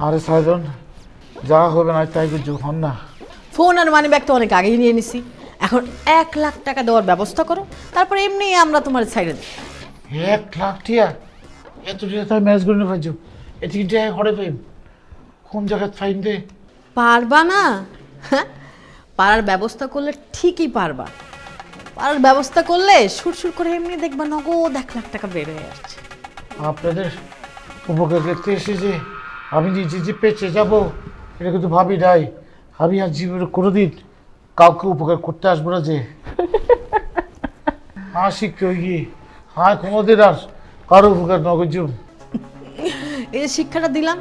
আরে সাইজন যা হবে না তাই কিছু হন না। ফোন আর মানি ব্যাগ তো অনেক আগেই নিয়ে নিছি, এখন 1,00,000 টাকা দেওয়ার ব্যবস্থা করো, তারপর এমনি আমরা তোমার সাইডে দিই। 1,00,000 টিয়া এত টিয়া তাই ম্যাচ করে পাইছো এটি টিয়া ঘরে পাইম কোন জায়গায় ফাইন দে পারবা না? হ্যাঁ, পারার ব্যবস্থা করলে ঠিকই পারবা। পারার ব্যবস্থা করলে সুরসুর করে এমনি দেখবা নগদ 1,00,000 টাকা বের হয়ে আসছে। আপনাদের উপকার দেখতে এসেছে আমি নিজে যে পেঁচে যাবো এটা কিন্তু ভাবি নাই। আমি আর জীবনে কোনোদিন কাউকে উপকার করতে আসবো না যে হ্যাঁ শিক্ষা গিয়ে হ্যাঁ কোনোদিন আর কারো উপকার নগর। এই যে শিক্ষাটা দিলাম,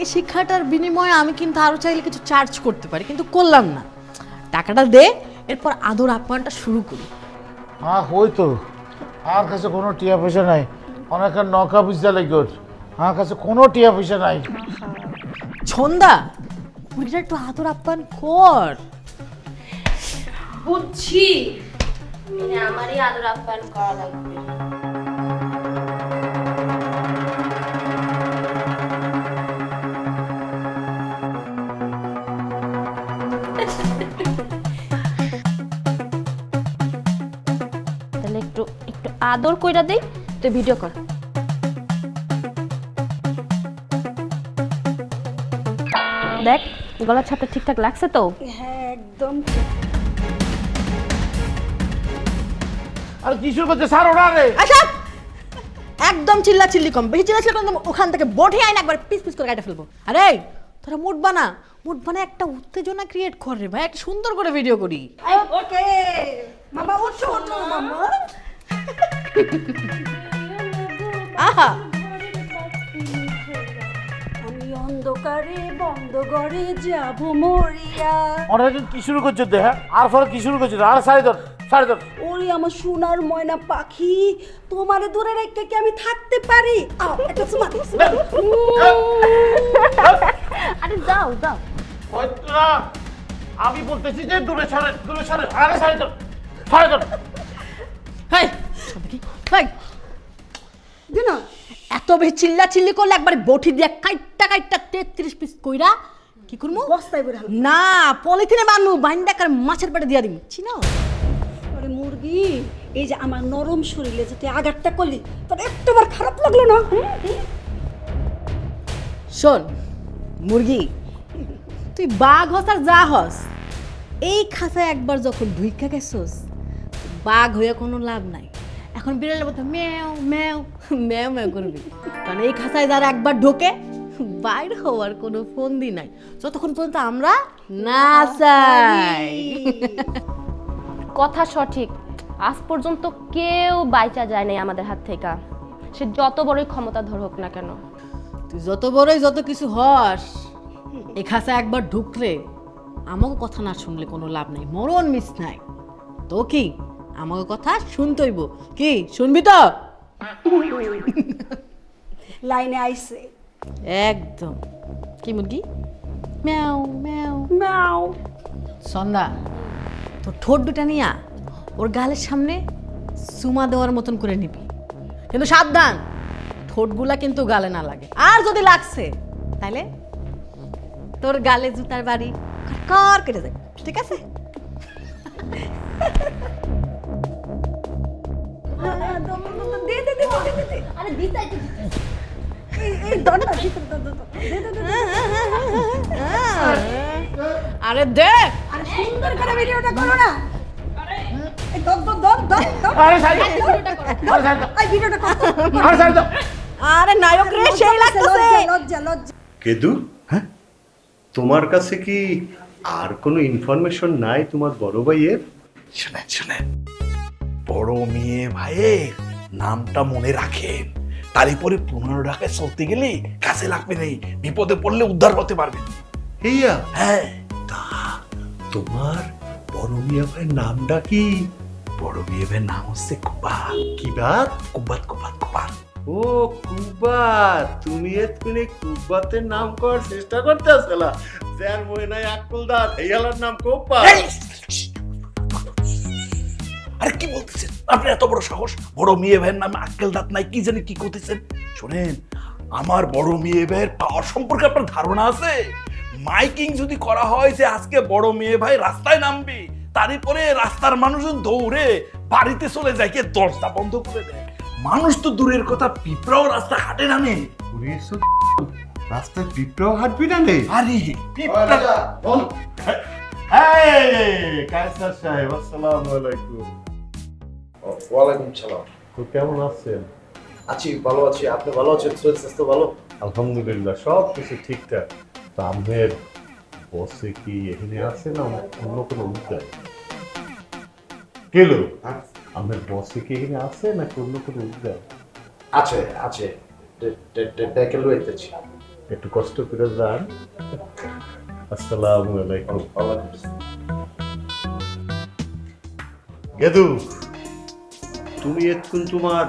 এই শিক্ষাটার বিনিময়ে আমি কিন্তু আরও চাইলে কিছু চার্জ করতে পারি, কিন্তু করলাম না। টাকাটা দে, এরপর আদর আপ্যায়নটা শুরু করি। হ্যাঁ হয়তো আমার কাছে কোনো টিয়া পয়সা নাই, অনেকের নৌকা বুঝতে লাগে আমার কাছে কোনো টিয়া পয়সা নাই। ছন্দা, ওইটা একটু আদর আপ্যায়ন কর। বুঝছি, এটা আমারই আদর আপ্যায়ন করা লাগবে। তাহলে একটু একটু আদর কইরা দেই, তুই ভিডিও কর। দেখ গলার ছাপটা ঠিকঠাক লাগছে তো? হ্যাঁ একদম। আর কিশোর করছে স্যার ওরা রে আচ্ছা, একদম চিল্লা চিল্লি কম, বেশি চিল্লা চিল্লি কম, ওখান থেকে বটে আইন একবার পিস পিস করে কাটা ফেলবো। আরে তোরা মুড বানা, মুড বানা একটা উত্তেজনা ক্রিয়েট কর রে ভাই, একটা সুন্দর করে ভিডিও করি। ওকে মামা ওঠো ওঠো মামা। আহা, আমি অন্ধকারে বন্ধ ঘরে যাব মরিয়া। অনেক কি শুরু করছে দে হ্যাঁ আর ফলে কি শুরু করছে আর সাড়ে ধর সাড়ে ধর। ওরে আমার সোনার ময়না পাখি, তোমারে দূরে রেখে কি আমি থাকতে পারি? আও একটা চুমা দাও, চুমা দাও। আরে যাও যাও। হয়তো না আমি বলতেছি যে দূরে সরে আরে সাড়ে ধর সাড়ে ধর। হেই দেখি, হেই দিনা এত বেশি চিল্লা চিল্লি করলে একবার বটি দিয়ে কাইটটা কাইটটা 33 পিস কইরা কি করমু? বস্তায় বইরা হাল। না, পলিথিনে বানমু, বাইন্ডাকার মাছের পেটে দিয়া দিমু। চিনো? আরে মুরগি, এই যে আমার নরম শরীরে যে তুই আঘাতটা করলি, তোর একটাবার খারাপ লাগলো না? শোন মুরগি, তুই বাঘ হস আর যা হস, এই খাঁচায় একবার যখন ঢুইকা গেছস, বাঘ হয়ে কোনো লাভ নাই। এখন বিড়ালের মতো ম্যাও ম্যাও ম্যাও ম্যাও করবি, কারণ এই খাঁচায় যারা একবার ঢোকে বাইর হওয়ার কোনো ফন্দি নাই, যতক্ষণ পর্যন্ত আমরা না চাই। কথা সঠিক, আজ পর্যন্ত কেউ বাইচা যায় নাই আমাদের হাত থেকে, সে যত বড়ই ক্ষমতাধর হোক না কেন। তুই যত বড়ই যত কিছু হস, এই খাঁচায় একবার ঢুকলে আমাকে কথা না শুনলে কোনো লাভ নাই, মরণ মিস নাই। তো কি আমাকে কথা শুনতেইব, কি শুনবি তো? লাইনে আইছে একদম। কি মুরগি? ম্যাও ম্যাও। নাও। সন্ধ্যা, তোর ঠোঁট দুটা নিয়া ওর গালের সামনে চুমা দেওয়ার মতন করে নিবি, কিন্তু সাবধান ঠোঁটগুলা কিন্তু গালে না লাগে, আর যদি লাগছে তাহলে তোর গালে জুতার বাড়ি কর কেটে যায়, ঠিক আছে? দে দে দে দে দে। আরে দিতাই তো। এই দর না, ভিতরে দর দর দর। দে দে দে। আরে দেখ, আরে সুন্দর করে ভিডিওটা করো না। এই দর দর দর দর দর। আরে সাড়ে ধর আরে সাড়ে ধর এই ভিডিওটা করো। আরে সাড়ে ধর। আরে নায়ক রে সেই লাগতেছে। লজ্জা লজ্জা লজ্জা। কেদু, হ্যাঁ তোমার কাছে কি আর কোনো ইনফরমেশন নাই তোমার বড় ভাইয়ের? শোনেন শোনেন, বড় মেয়ে ভাইয়ের নামটা মনে রাখেন, তারপরে 15 টাকায় চলতে গেলে কাছে লাগবে নেই, বিপদে পড়লে উদ্ধার করতে পারবেন। হেইয়া, হ্যাঁ, তা তোমার বড় মিয়া ভাইয়ের নামটা কি? বড় মেয়ে ভাইয়ের নাম হচ্ছে কুবাত। কি বাত? কুবাত কুবাত কুবাত। ও কুবাত, তুমি এতক্ষণে কুবাতের নাম করার চেষ্টা করতে আসলা, যার মনে নাই আক্কল দাঁত, হেয়ালার নাম কুবাত। এই, আরে কি বলতেছেন আপনি? এত বড় সাহস, বড় মেয়ে ভাইয়ের নামে আক্কেল দাঁত নাই, কি জানি কি করতেছেন। শোনেন, আমার বড় মেয়ে ভাইয়ের পাওয়ার সম্পর্কে আপনার ধারণা আছে? মাইকিং যদি করা হয় যে আজকে বড় মেয়ে ভাই রাস্তায় নামবে, তারপরে রাস্তার মানুষজন দৌড়ে বাড়িতে চলে যায়, কে দরজা বন্ধ করে দেয়। মানুষ তো দূরের কথা, পিঁপড়াও রাস্তা হাঁটে নামে। রাস্তায় পিঁপড়াও হাঁটবি না রে? আরে পিঁপড়া কায়সার সাহেব, আসসালামু আলাইকুম। ওয়ালাইকুম সালাম। তো কেমন আছেন? আছি, ভালো আছি। আপনি ভালো আছেন? শরীর স্বাস্থ্য ভালো? আলহামদুলিল্লাহ, সব কিছু ঠিকঠাক। তো আমের বসে কি এখানে আছে না অন্য কোনো উদ্যোগ? কেলো আমের বসে কি এখানে আছে না অন্য কোনো উদ্যোগ? আছে আছে, ডেকে লইতেছি। একটু কষ্ট করে যান। আসসালামু আলাইকুম। গেদু, তুমি এতক্ষণ তোমার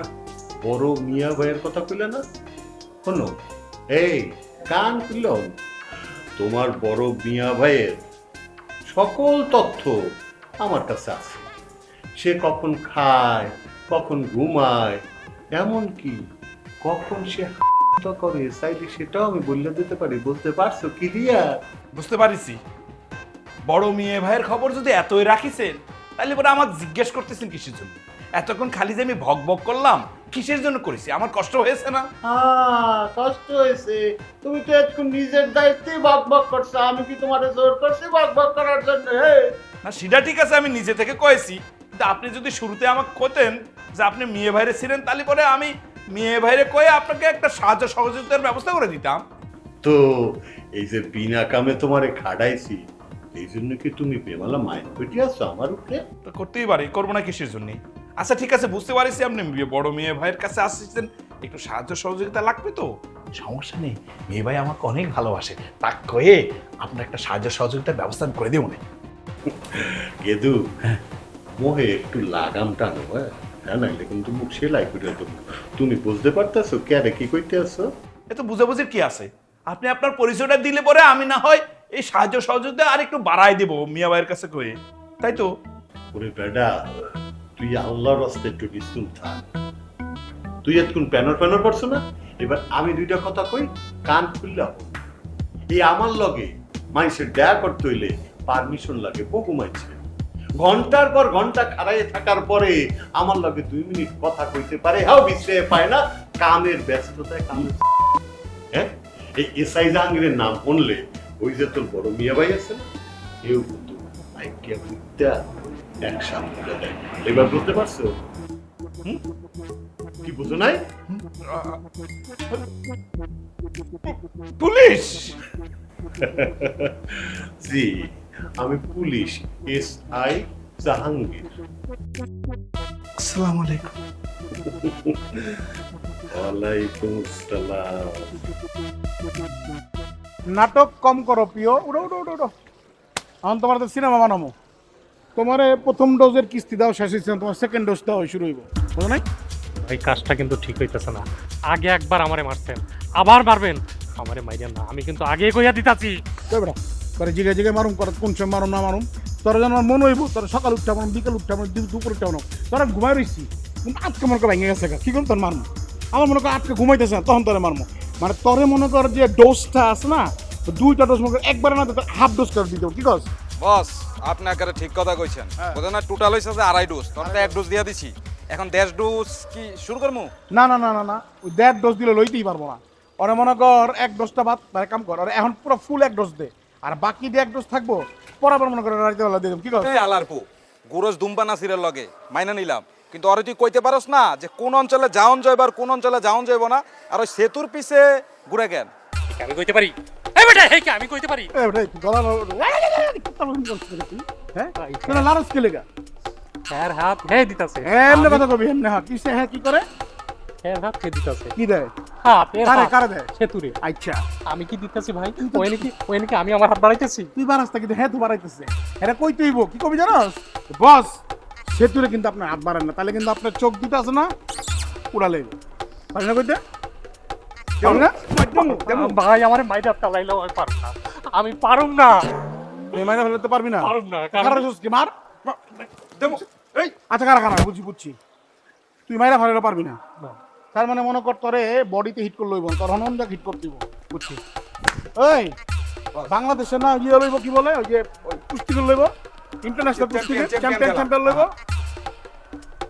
বড় মিয়া ভাইয়ের কথা কইলে না? শোনো, এই কান খুলল, তোমার বড় মিয়া ভাইয়ের সকল তথ্য আমার কাছে আছে। সে কখন খায়, কখন ঘুমায়, এমনকি কখন সে করে চাইলে সেটাও আমি বললে দিতে পারি। বলতে পারছো কি দিয়া? বুঝতে পারিছি। বড় মেয়ে ভাইয়ের খবর যদি এতই রাখিছেন, তাহলে পরে আমাকে জিজ্ঞেস করতেছেন কিসের জন্য? এতক্ষণ খালি যে আমি ভক ভক করলাম, কিসের জন্য করেছি? আমার কষ্ট হয়েছে না? কষ্ট হয়েছে। তুমি তো একটু নিজের দায়িত্বে বক বক করছো, আমি কি তোমার জোর করছি বক বক করার জন্য? না সেটা ঠিক আছে, আমি নিজে থেকে কয়েছি, কিন্তু আপনি যদি শুরুতে আমাকে কতেন যে আপনি মেয়ে ভাইরে ছিলেন, তাহলে পরে আমি মেয়ে ভাইরে কয়ে আপনাকে একটা সাহায্য সহযোগিতার ব্যবস্থা করে দিতাম। তো এই যে বিনা কামে তোমারে খাড়াইছি, এই জন্য কি তুমি বেমালা মাইন্ড পেটি আছো আমার উপরে? তো করতেই পারি, করবো না কিসের জন্য? আচ্ছা ঠিক আছে, বুঝতে পারিছি আপনি বড় মেয়ে ভাইয়ের কাছে আসছেন, একটু সাহায্য সহযোগিতা লাগবে। তো সমস্যা নেই, মেয়ে ভাই আমাকে অনেক ভালোবাসে, তা কয়ে আপনার একটা সাহায্য সহযোগিতার ব্যবস্থা আমি করে দেবো না। গেদু, মোহে একটু লাগাম টানো, হ্যাঁ নাইলে কিন্তু মুখ সেলাই করে দেবো। তুমি বুঝতে পারতেছো কেন কি কইতে আছো? এত বুঝাবুঝির কি আছে? আপনি আপনার পরিচয়টা দিলে পরে আমি না হয় এই সাহায্য সহযোগিতা আর একটু বাড়াই দেবো মিয়া ভাইয়ের কাছে কয়ে, তাই তো? ওরে বেডা, তুই আল্লাহর রাস্তায় একটু নিস্তুম থাক। তুই এতক্ষণ প্যানর প্যানর করছো না? এবার আমি দুইটা কথা কই, কান খুললাম। এই আমার লগে মানুষের দয়া করতে হইলে পারমিশন লাগে, বহু মানুষের। ঘন্টার পর ঘন্টা খাড়াইয়ে থাকার পরে আমার লগে 2 মিনিট কথা কইতে পারে, হ্যাঁ বিশ্রে পায় না, কামের ব্যস্ততায় কামের। হ্যাঁ, এই এসআই জাহাঙ্গীরের নাম শুনলে ওই যে তোর বড় মিয়া ভাই আছে না, কেউ কিন্তু আইকিয়া বুঝতে একসাথ করে দেয়। এবার বুঝতে পারছো? কি বুঝো নাই? পুলিশ? জি, আমি পুলিশ, এসআই জাহাঙ্গীর। আসসালামু আলাইকুম। ওয়ালাইকুম আসসালাম। নাটক কম করো প্রিয়, উড়ো উড়ো উড়ো উড়ো। এখন তোমার তো সিনেমা বানাবো। তোমার প্রথম ডোজের কিস্তি দাও শেষ হয়েছে, তোমার সেকেন্ড ডোজ দাও শুরু হইব, বুঝো নাই? এই কাজটা কিন্তু ঠিক হইতেছে না। আগে একবার আমারে মারছেন, আবার মারবেন? আমারে মাইরেন না, আমি কিন্তু আগে কইয়া দিতাছি। বেড়া করে জিগে জিগে মারুম কর, কোন সময় মারুম না মারুম তোরা যেন আমার মনে হইব। তোরা সকাল উঠতে আমার বিকাল উঠতে আমার দুপুর উঠতে আমার তোরা ঘুমাই রইছি, কিন্তু আজকে মনে কর ভেঙে গেছে, কি করুন তোর মারমো? আমার মনে কর আজকে ঘুমাইতেছে না, তখন তোরে মারমো। মানে তোরে মনে কর যে ডোজটা আছে না, 2টা ডোজ মনে কর একবারে না হাফ ডোজ করে দিতে, কি কস? বস আপনি একেবারে ঠিক কথা কইছেন। বুঝেন না, টোটাল হইছে যে 2.5 ডোজ, তোর তো 1 ডোজ দিয়া দিছি, এখন 1.5 ডোজ কি শুরু করমু? না না না না না, ওই 1.5 ডোজ দিলে লইতেই পারবো না। ওরা মনে কর 1 ডোজটা বাদ, তার কাম কর, আর এখন পুরো ফুল 1 ডোজ দে, আর বাকি দিয়ে 1 ডোজ থাকবো, পরাবার মনে করে রাইতে বেলা দিয়ে দেব, কি কস? এই আলারপু গুরস দুম্বা নাসিরের লগে মাইনা নিলাম, কিন্তু আরে তুই কইতে পারস না যে কোন অঞ্চলে যাওন যাইবার কোন অঞ্চলে যাওন যাইব না, আর ওই সেতুর পিছে ঘুরে কেন? ঠিক আমি কইতে পারি? এই বেটা, এই কি আমি কইতে পারি? এ বেটা গলা হ্যাঁ তোরা লারস কে লেগা? এর হাত হে দিতাছে। এমনে কথা কবি, এমনে হ্যাঁ কিসে হ্যাঁ কি করে? এর হাত হে দিতাছে। কি দেয়? হাত এর কারে হাত কারে দেয়? সেতুরে। আচ্ছা আমি কি দিতাছি ভাই? ওই নাকি আমি আমার হাত বাড়াইতেছি? তুই বারাস্তা কিন্তু হ্যাঁ তুই বাড়াইতেছে, এটা কই তুইব কি কবি জানোস? বস সেতুরে কিন্তু আপনার হাত বাড়ান না, তাহলে কিন্তু আপনার চোখ দিতে আছে না উড়ালে পারি না কইতে ভাই আমার মাইরা চালাইলেও আমি পারুম না, আমি পারুম না। তুই মাইনা ফেলতে পারবি না? পারুম না। কারণ কি মার এই আচ্ছা কারা কারা বুঝছি বুঝছি, তুই মাইরা ফেলতে পারবি না, তার মানে মনে কর তোরে বডিতে হিট করে লইব তোর হনন হিট করে দিব বুঝছি ওই বাংলাদেশে না ইয়ে লইব কি বলে ওই যে কুস্তি করে লইব ইন্টারন্যাশনাল কুস্তি চ্যাম্পিয়ন লইব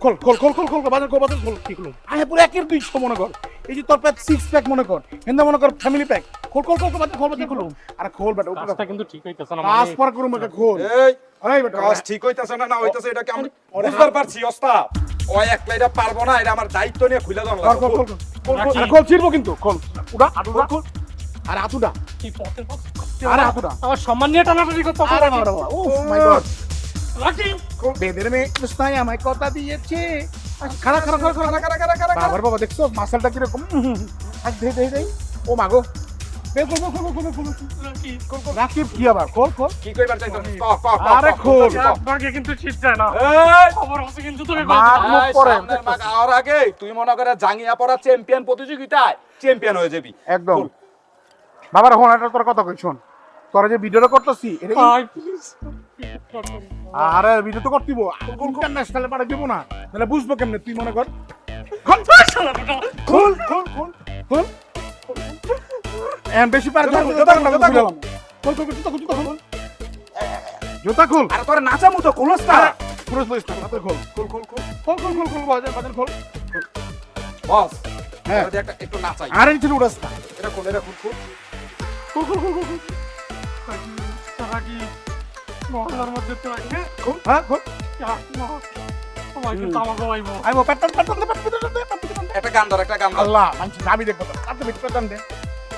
খোল খোল খোল খোল খোল বাজার খোল কি করলাম আয় পুরো একের 200 মনে কর এই যে তোর প্যাক 6 প্যাক মনে কর হেন্দা মনে কর ফ্যামিলি প্যাক খোল খোল খোল বাজার খোল আরে খোল বেটা কাজটা কিন্তু ঠিক হইতাছে না কাজ পর করুম এটা খোল এই এই বেটা কাজ ঠিক হইতাছে না হইতাছে এটা কি আমি বুঝবার পারছি ওস্তাদ ওই একলা এটা পারবো না এটা আমার দায়িত্ব নিয়ে খুলে দাও খোল খোল খোল খোল খোল ছিড়বো কিন্তু খোল উড়া আটুডা খোল আরে আটুডা কি পথের পথ আরে আটুডা আমার সম্মান নিয়ে টানাটানি করতে আরে বাবা ও মাই গড রাখি বেদের মেয়ে কৃষ্ণাই আমায় কথা দিয়েছে খারা খারা খারা খারা খারা বাবার বাবা দেখছো মাসালটা কিরকম আজ দে দে দে ও মাগো বের খোল রাকিব কি আবার খোল খোল কি কইবার চাইছো আরে খোল আপনাকে কিন্তু ঠিক যায় না এই খবর আছে কিন্তু তুমি মার মুখ পরে সামনের মাগ আওয়ার আগে তুই মনে করে জাঙ্গিয়া পড়া চ্যাম্পিয়ন প্রতিযোগিতায় চ্যাম্পিয়ন হয়ে যাবি একদম বাবার এখন এটা তোর কথা কই শোন তোরা যে ভিডিওটা করতেছি এটা প্লিজ আরে ভিডিও তো করতিব ইন্টারন্যাশনালে পাড়া দিব না তাহলে বুঝবো কেমনে তুই মনে কর খোল খোল খোল খোল খোল এম বেশি পারে জুতা খোল জুতা খোল আরে তোর নাচামু তো কোলস না পুরো বলিস না হাতে খোল খোল খোল খোল খোল খোল খোল খোল বাজার খোল বস হ্যাঁ এটা একটা একটু নাচাই আরে নিচে উড়াস না এটা কোন এটা খুব খোল খোল খোল খোল তারা কি মহল্লার মধ্যে তো আগে খোল হ্যাঁ খোল সবাই কিন্তু আমাকে আইবো আইবো প্যাটার্ন একটা গান ধর একটা গান ধর আল্লাহ মানছি আমি দেখবো কাটতে বিট প্যাটার্ন দে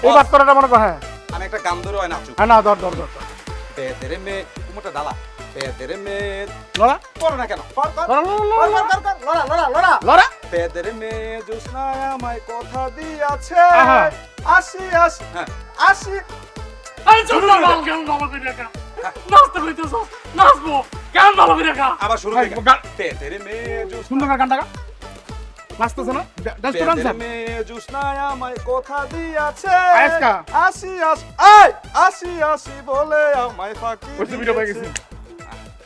এইবার তোরা মনে কর হ্যাঁ আমি একটা গান ধরে হয় নাচু না ধর ধর ধর বেতেরে মে কুমটা ডালা বেতেরে মে লড়া করো না কেন কর কর লড়া বেতেরে মে জুসনায় আমায় কথা দিয়াছে আহা। আসি আসি হ্যাঁ আসি আরে চল না গান গান ভালো করে দেখা নাচতে কইতেছ নাচবো গান ভালো করে দেখা আবার শুরু এই, থেকে গান- বেতেরে মে সুন্দর করে গানটা গা নাচতেছ না ডান্স তো ডান্স বেতেরে মে জুসনায় আমায় কথা দিয়াছে আয়েশকা। আসি আসি এই আসি আসি বলে আমায় ফাঁকি ওই ভিডিও পেয়ে গেছি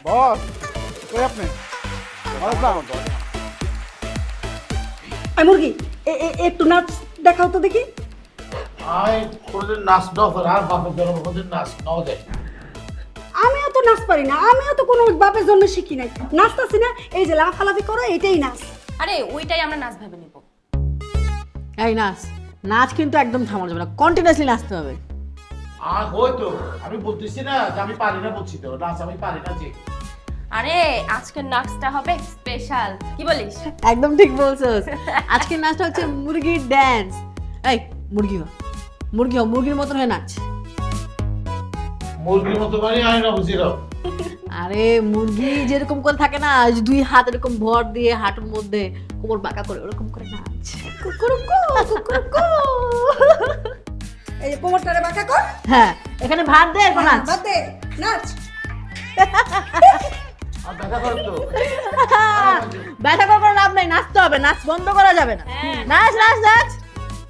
বস কই আপনি আসসালাম এই মুরগি একটু নাচ দেখাও তো দেখি আয় কোনদিন নাচ ন করে আর বাপের জন্য কোনদিন নাচ ন দেয় আমিও তো নাচ পারি না আমিও তো কোনো বাপের জন্য শিখি নাই নাচতাছি না এই যে লাফালাফি করো এটাই নাচ আরে ওইটাই আমরা নাচ ভেবে নিব এই নাচ নাচ কিন্তু একদম থামানো যাবে না কন্টিনিউয়াসলি নাচতে হবে আর ওই তো আমি বলতেছি না যে আমি পারি না বলছি তো নাচ আমি পারি না যে আরে আজকের নাচটা হবে স্পেশাল কি বলিস একদম ঠিক বলছস আজকের নাচটা হচ্ছে মুরগির ড্যান্স এই মুরগি হ মুরগির মতন হয়ে নাচ মুরগির মতো বাড়ি আয় না বুঝি রাও আরে মুরগি যেরকম করে থাকে না যে দুই হাত এরকম ভর দিয়ে হাঁটুর মধ্যে কোমর বাঁকা করে ওরকম করে নাচ কুকুরুকু কুকুরুকু এই যে কোমরটারে বাঁকা কর হ্যাঁ এখানে ভাত দে এরপর নাচ বাদ দে নাচ আর দেখা করো তো ব্যথা করে কোনো লাভ নাই নাচতে হবে নাচ বন্ধ করা যাবে না নাচ নাচ নাচ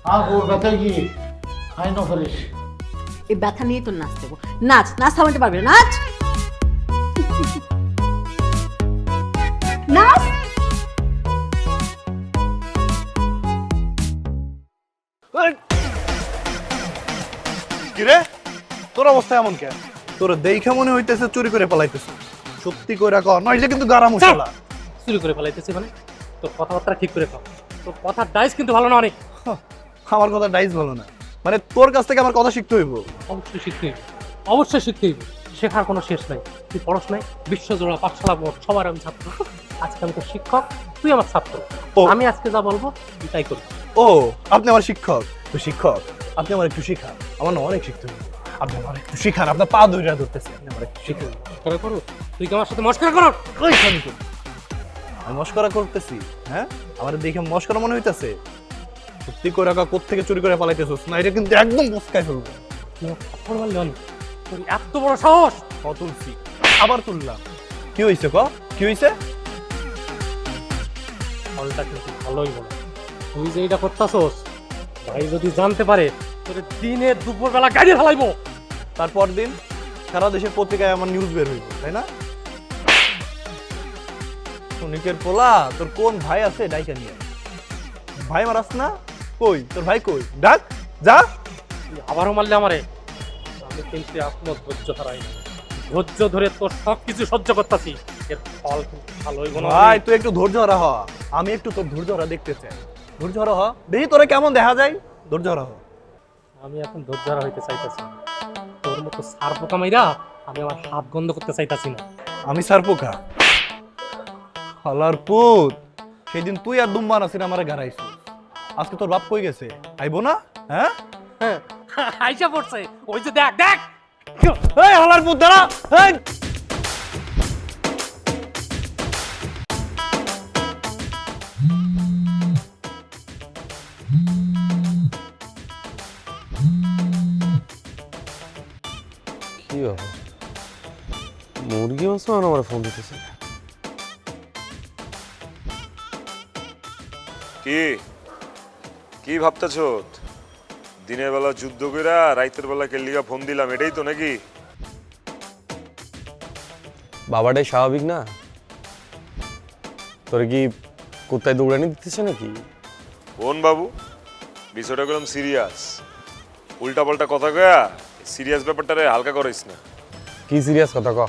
আর ওর ব্যথা কি আয় না করিস এই ব্যথা নিয়ে তো নাচ দেবো নাচ নাচ থামাতে পারবে না নাচ নাচ কিরে তোর অবস্থা এমন কেন তোর দেখে মনে হইতেছে চুরি করে পালাইতেছ সত্যি করে কর নইলে কিন্তু গারা মশলা শুরু করে ফেলাইতেছি মানে তোর কথাবার্তা ঠিক করে কর তোর কথার ডাইস কিন্তু ভালো না অনেক আমার কথা ডাইস ভালো না মানে তোর কাছ থেকে আমার কথা শিখতে হইব অবশ্যই শিখতে হইবে অবশ্যই শিখতে হইবে শেখার কোনো শেষ নাই তুই পড়াশ নাই বিশ্বজোড়া পাঠশালা বোর্ড সবার আমি ছাত্র আজকে আমি তোর শিক্ষক তুই আমার ছাত্র ও। আমি আজকে যা বলবো তুই তাই করবি ও আপনি আমার শিক্ষক তো শিক্ষক আপনি আমার একটু শিখান আমার না অনেক শিখতে হইব আপনি আমার একটু শিখান আপনার পা দুইটা ধরতেছে আপনি আমার একটু শিখান মস্করা করো তুই কি আমার সাথে মস্করা করো ওই খালি তো। আমি মস্করা করতেছি হ্যাঁ আমার দেখে মস্করা মনে হইতাছে সত্যি করে কোত্থেকে চুরি করে পালাইতেছস না এটা কিন্তু একদম মস্কায় ফেলবো তুই আমার থাপ্পড় মারলি অনেক তোর এত বড় সাহস তুলছি আবার তুললাম কি হইছে কি হইছে ফলটা কিন্তু ভালোই বলে তুই যে এইটা করতাছস ভাই যদি জানতে পারে তোর দিনে দুপুরবেলা গাড়ি ফেলাইবো তারপর দিন সারা দেশের পত্রিকায় আমার নিউজ বের হইব তাই না ক্ষণিকের পোলা তোর কোন ভাই আছে ডাইকা নিয়ে ভাই মারাস না? কই তোর ভাই কই? ডাক যা। তুই আবারও মারলে আমারে, আমি কিন্তু এখনো ধৈর্য হারাই, ধৈর্য ধরে তোর সব কিছু সহ্য করতেছি, এর ফল কিন্তু ভালো হইব না। ভাই তুই একটু ধৈর্য হারা হ, আমি একটু তোর ধৈর্য হারা দেখতে চাই। ধৈর্য হারা হ, দেখি তোরে কেমন দেখা যায়। ধৈর্য হারা হ। আমি এখন ধৈর্য হারা হইতে চাইতাছি না, তোর মতো সার পোকা মাইরা আমি আমার হাত বন্ধ করতে চাইতাছি না। আমি সার পোকা? হালার পুত, সেদিন তুই আর দুম্বা নাসির আমারে গাড়াইছিস, আজকে তোর বাপ কই গেছে? আইবো না? হ্যাঁ আইসা পড়ছে, ওই যে দেখ দেখ। এই হালার পুত দাঁড়া। এই কি ব্যাপার, মুরগি মাছ আমার ফোন দিতেছে। কি কি ভাবতেছ? দিনের বেলা যুদ্ধ কইরা রাইতের বেলা কেলিগা ফোন দিলাম, এটাই তো নাকি? বাবাটাই স্বাভাবিক না? তোরে কি কোথায় দৌড়ানি দিতেছে নাকি? কোন বাবু, বিষয়টা করলাম সিরিয়াস, উল্টা পাল্টা কথা কয়া সিরিয়াস ব্যাপারটারে হালকা করিস না। কি সিরিয়াস কথা ক?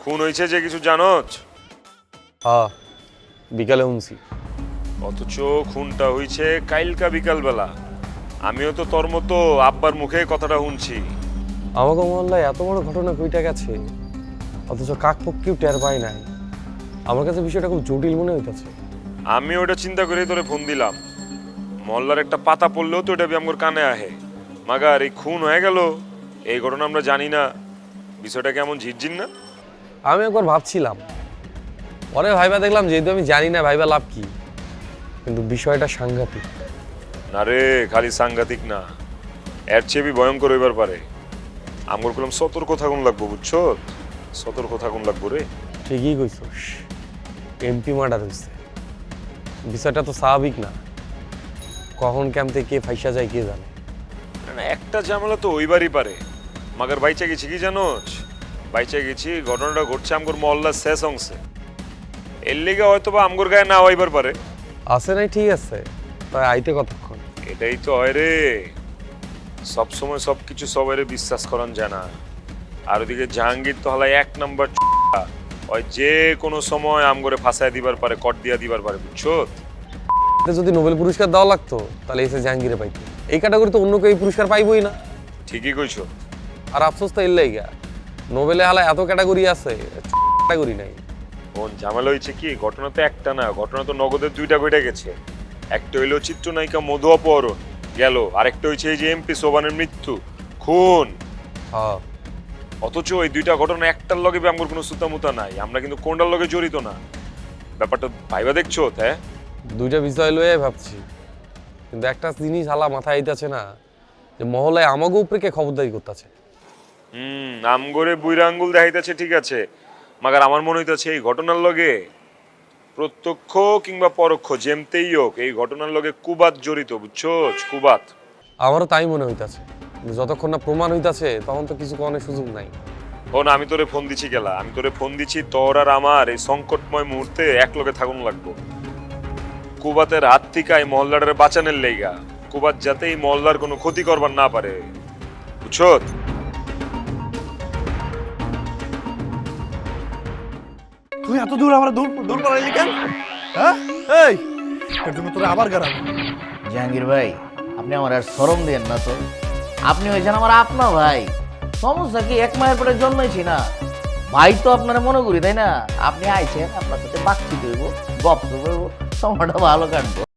খুন হয়েছে যে কিছু জানোচ? হ্যাঁ, বিকালে শুনছি। অথচ খুনটা হয়েছে কাইলকা বিকাল বেলা। আমিও তো তোর মতো আব্বার মুখে কথাটা শুনছি। আমাকে মহল্লায় এত বড় ঘটনা কইটা গেছে, অথচ কাক পক্ষেও টের পায় নাই। আমার কাছে বিষয়টা খুব জটিল মনে হইতেছে। আমি ওটা চিন্তা করে তোরে ফোন দিলাম, মহল্লার একটা পাতা পড়লেও তো এটা আমার কানে আহে। মাগার এই খুন হয়ে গেল, এই ঘটনা আমরা জানি না, বিষয়টা কেমন ঝিরঝির না? আমি একবার ভাবছিলাম, পরে ভাইবা দেখলাম যেহেতু আমি জানি না ভাইবা লাভ কি, কিন্তু বিষয়টা সাংঘাতিক। না রে, খালি সাংঘাতিক না, এর চেয়ে ভয়ঙ্কর হইবার পারে। আমার কলম সতর্ক থাকুন লাগবো, বুঝছো? সতর্ক থাকুন লাগবো রে। ঠিকই কইছস, এমপি মার্ডার হয়েছে, বিষয়টা তো স্বাভাবিক না। কখন ক্যাম্পে কে ফাইসা যায় কে জানে। না, একটা ঝামেলা তো ওইবারই পারে। মাগার বাইচা গেছি কি জানোস? বাইচা গেছি, ঘটনাটা ঘটছে আমগর মহল্লার শেষ অংশে। এর লিগে হয়তো বা আমগর গায়ে না হইবার পারে। আছে নাই ঠিক আছে, তাই আইতে কতক্ষণ? এটাই তো হয় রে, সবসময় সবকিছু সবাইরে বিশ্বাস করান যায় না। আর ওদিকে জাহাঙ্গীর তো হলাই 1 নাম্বার ওই যে কোনো সময় আমগরে ফাঁসায় দিবার পারে, কট দিয়া দিবার পারে, বুঝছো? যদি নোবেল পুরস্কার দেওয়া লাগতো তাহলে এসে জাহাঙ্গীরে পাইতো, এই ক্যাটাগরি তো অন্য কেউ এই পুরস্কার পাইবই না। ঠিকই কইছো। আর আফসোস তো এলেই গা, নোবেলে হালা এত ক্যাটাগরি আছে, ক্যাটাগরি নাই। কোন ঝামেলা হয়েছে কি, ঘটনা তো একটা না, ঘটনা তো নগদের 2টা ঘটে গেছে। একটা হইলো চিত্রনায়িকা মধু অপহরণ গেল, আরেকটা হয়েছে এই যে এমপি সোবানের মৃত্যু, খুন। হ্যাঁ, অথচ এই 2টা ঘটনা একটার লগে আমার কোনো সুতামুতা নাই, আমরা কিন্তু কোনটার লগে জড়িত না। ব্যাপারটা ভাইবা দেখছো? হ্যাঁ, দুইটা বিষয় লয়ে ভাবছি, কিন্তু একটা জিনিস হালা মাথায় আইতাছে না, যে মহলায় আমাকে উপরে কে খবরদারি করতেছে। আমগরে বুইরা আঙ্গুল দেখাইতেছে ঠিক আছে, মাগার আমার মনে হইতেছে এই ঘটনার লগে প্রত্যক্ষ কিংবা পরোক্ষ যেমতেই হোক এই ঘটনার লগে কুবাত জড়িত, বুঝছো? কুবাত। আমারও তাই মনে হইতাছে, যতক্ষণ না প্রমাণ হইতাছে তখন তো কিছু করার সুযোগ নাই। ও না, আমি তোরে ফোন দিছি গেলা, আমি তোরে ফোন দিছি তোর আর আমার এই সংকটময় মুহূর্তে এক লগে থাকুন লাগবো। কুবাতের হাত থেকে এই মহল্লাটারে বাঁচানোর লেগা, কুবাত যাতে এই মহল্লার কোনো ক্ষতি করবার না পারে, বুঝছো? তুই এত দূর আমার দূর পালাইলি কেন? হ্যাঁ, এই এর জন্য তোরে আবার গাড়াবো। জাহাঙ্গীর ভাই, আপনি আমার আর শরম দেন না তো। আপনি হয়েছেন আমার আপনা ভাই, সমস্যা কি? 1 মায়ের পরে জন্মেছি না ভাই, তো আপনারা মনে করি তাই না? আপনি আইছেন, আপনার সাথে বাকছি দেবো, গপ করবো, সময়টা ভালো কাটবো।